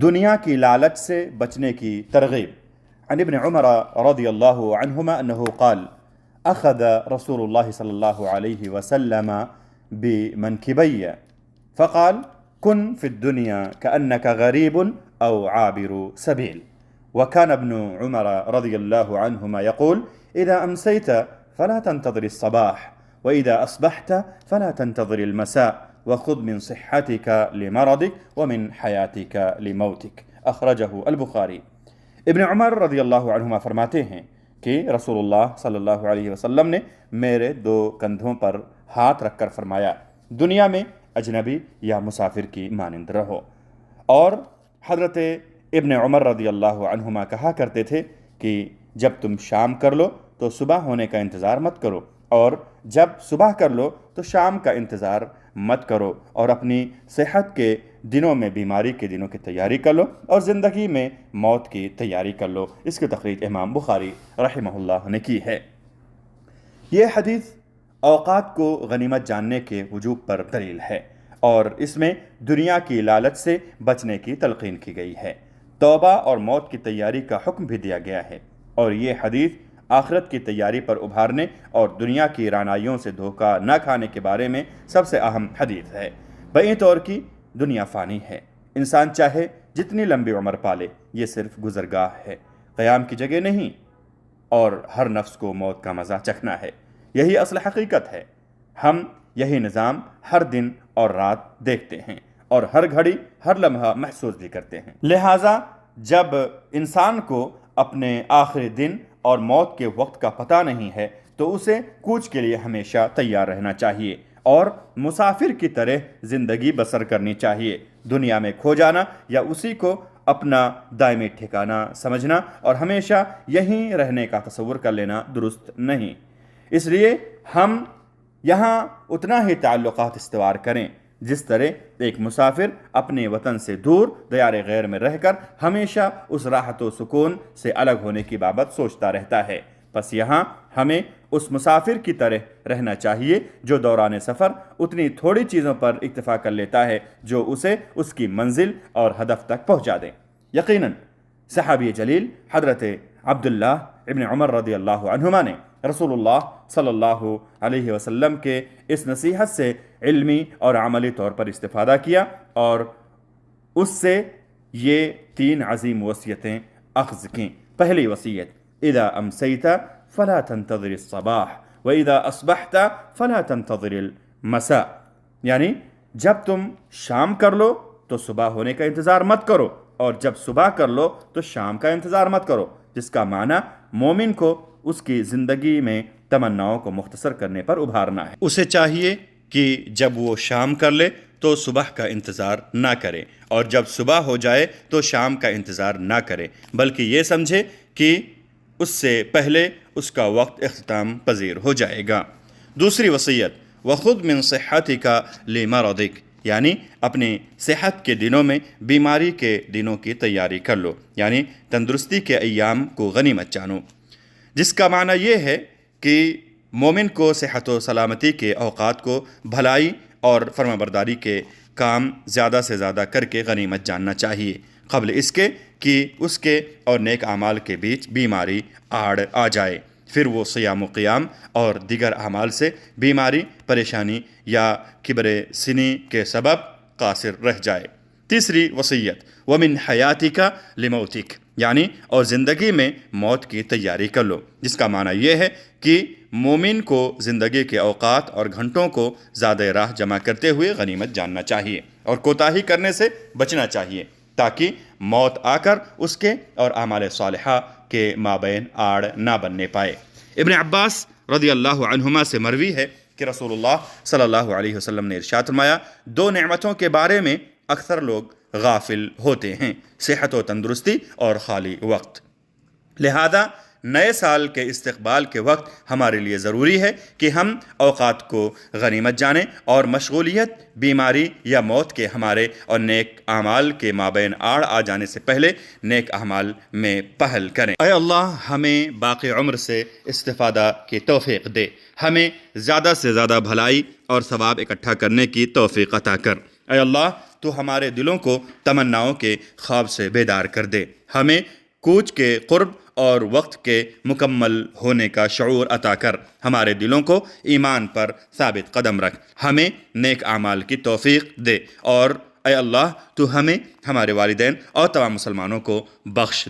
دنیا کی لالچ سے بچنے کی ترغیب۔ عن ابن عمر رضی اللہ عنہما انہ قال اخذ رسول اللہ صلی اللہ علیہ وسلم بمنکبی فقال كن في الدنيا كأنك غريب أو عابر سبيل. وكان ابن عمر رضي الله عنهما يقول إذا أمسيت فلا تنتظر الصباح وإذا أصبحت فلا تنتظر المساء وخذ من صحتك لمرضك ومن حياتك لموتك. أخرجه البخاري. ابن عمر رضی اللہ عنہما فرماتے ہیں کہ رسول اللہ صلی اللہ علیہ وسلم نے میرے دو کندھوں پر ہاتھ رکھ کر فرمایا دنیا میں اجنبی یا مسافر کی مانند رہو۔ اور حضرت ابن عمر رضی اللہ عنہما کہا کرتے تھے کہ جب تم شام کر لو تو صبح ہونے کا انتظار مت کرو، اور جب صبح کر لو تو شام کا انتظار مت کرو، اور اپنی صحت کے دنوں میں بیماری کے دنوں کی تیاری کر لو، اور زندگی میں موت کی تیاری کر لو۔ اس کی تخریج امام بخاری رحمہ اللہ نے کی ہے۔ یہ حدیث اوقات کو غنیمت جاننے کے وجوب پر دلیل ہے، اور اس میں دنیا کی لالچ سے بچنے کی تلقین کی گئی ہے۔ توبہ اور موت کی تیاری کا حکم بھی دیا گیا ہے، اور یہ حدیث آخرت کی تیاری پر ابھارنے اور دنیا کی رعنائیوں سے دھوکہ نہ کھانے کے بارے میں سب سے اہم حدیث ہے۔ بئی طور کی دنیا فانی ہے، انسان چاہے جتنی لمبی عمر پالے، یہ صرف گزرگاہ ہے، قیام کی جگہ نہیں، اور ہر نفس کو موت کا مزہ چکھنا ہے۔ یہی اصل حقیقت ہے۔ ہم یہی نظام ہر دن اور رات دیکھتے ہیں، اور ہر گھڑی ہر لمحہ محسوس بھی کرتے ہیں۔ لہٰذا جب انسان کو اپنے آخری دن اور موت کے وقت کا پتہ نہیں ہے تو اسے کوچ کے لیے ہمیشہ تیار رہنا چاہیے، اور مسافر کی طرح زندگی بسر کرنی چاہیے۔ دنیا میں کھو جانا یا اسی کو اپنا دائمی ٹھکانہ سمجھنا اور ہمیشہ یہیں رہنے کا تصور کر لینا درست نہیں۔ اس لیے ہم یہاں اتنا ہی تعلقات استوار کریں جس طرح ایک مسافر اپنے وطن سے دور دیار غیر میں رہ کر ہمیشہ اس راحت و سکون سے الگ ہونے کی بابت سوچتا رہتا ہے۔ بس یہاں ہمیں اس مسافر کی طرح رہنا چاہیے جو دوران سفر اتنی تھوڑی چیزوں پر اکتفا کر لیتا ہے جو اسے اس کی منزل اور ہدف تک پہنچا دیں۔ یقیناً صحابی جلیل حضرت عبداللہ ابن عمر رضی اللہ عنہما نے رسول اللہ صلی اللہ علیہ وسلم کے اس نصیحت سے علمی اور عملی طور پر استفادہ کیا، اور اس سے یہ 3 عظیم وصیتیں اخذ کیں۔ پہلی وصیت اذا امسیت فلا تنتظر الصباح واذا اصبحت فلا تنتظر المساء، یعنی جب تم شام کر لو تو صبح ہونے کا انتظار مت کرو، اور جب صبح کر لو تو شام کا انتظار مت کرو، جس کا معنی مومن کو اس کی زندگی میں تمناؤں کو مختصر کرنے پر ابھارنا ہے۔ اسے چاہیے کہ جب وہ شام کر لے تو صبح کا انتظار نہ کرے، اور جب صبح ہو جائے تو شام کا انتظار نہ کرے، بلکہ یہ سمجھے کہ اس سے پہلے اس کا وقت اختتام پذیر ہو جائے گا۔ دوسری وصیت وَخُذْ مِنْ صِحَّتِكَ لِمَرَضِكَ، یعنی اپنی صحت کے دنوں میں بیماری کے دنوں کی تیاری کر لو، یعنی تندرستی کے ایام کو غنیمت جانو، جس کا معنی یہ ہے کہ مومن کو صحت و سلامتی کے اوقات کو بھلائی اور فرمانبرداری کے کام زیادہ سے زیادہ کر کے غنیمت جاننا چاہیے، قبل اس کے کہ اس کے اور نیک اعمال کے بیچ بیماری آڑ آ جائے، پھر وہ صیام و قیام اور دیگر اعمال سے بیماری، پریشانی یا کبر سنی کے سبب قاصر رہ جائے۔ تیسری وصیت وَمِنْ حَيَاتِكَ لِمَوْتِكَ، یعنی اور زندگی میں موت کی تیاری کر لو، جس کا معنی یہ ہے کہ مومن کو زندگی کے اوقات اور گھنٹوں کو زیادہ راہ جمع کرتے ہوئے غنیمت جاننا چاہیے، اور کوتاہی کرنے سے بچنا چاہیے، تاکہ موت آ کر اس کے اور اعمال صالحہ کے مابین آڑ نہ بننے پائے۔ ابن عباس رضی اللہ عنہما سے مروی ہے کہ رسول اللہ صلی اللہ علیہ وسلم نے ارشاد فرمایا 2 نعمتوں کے بارے میں اکثر لوگ غافل ہوتے ہیں، صحت و تندرستی اور خالی وقت۔ لہذا نئے سال کے استقبال کے وقت ہمارے لیے ضروری ہے کہ ہم اوقات کو غنیمت جانیں اور مشغولیت، بیماری یا موت کے ہمارے اور نیک اعمال کے مابین آڑ آ جانے سے پہلے نیک اعمال میں پہل کریں۔ اے اللہ ہمیں باقی عمر سے استفادہ کی توفیق دے، ہمیں زیادہ سے زیادہ بھلائی اور ثواب اکٹھا کرنے کی توفیق عطا کر۔ اے اللہ تو ہمارے دلوں کو تمناؤں کے خواب سے بیدار کر دے، ہمیں کوچ کے قرب اور وقت کے مکمل ہونے کا شعور عطا کر، ہمارے دلوں کو ایمان پر ثابت قدم رکھ، ہمیں نیک اعمال کی توفیق دے، اور اے اللہ تو ہمیں، ہمارے والدین اور تمام مسلمانوں کو بخش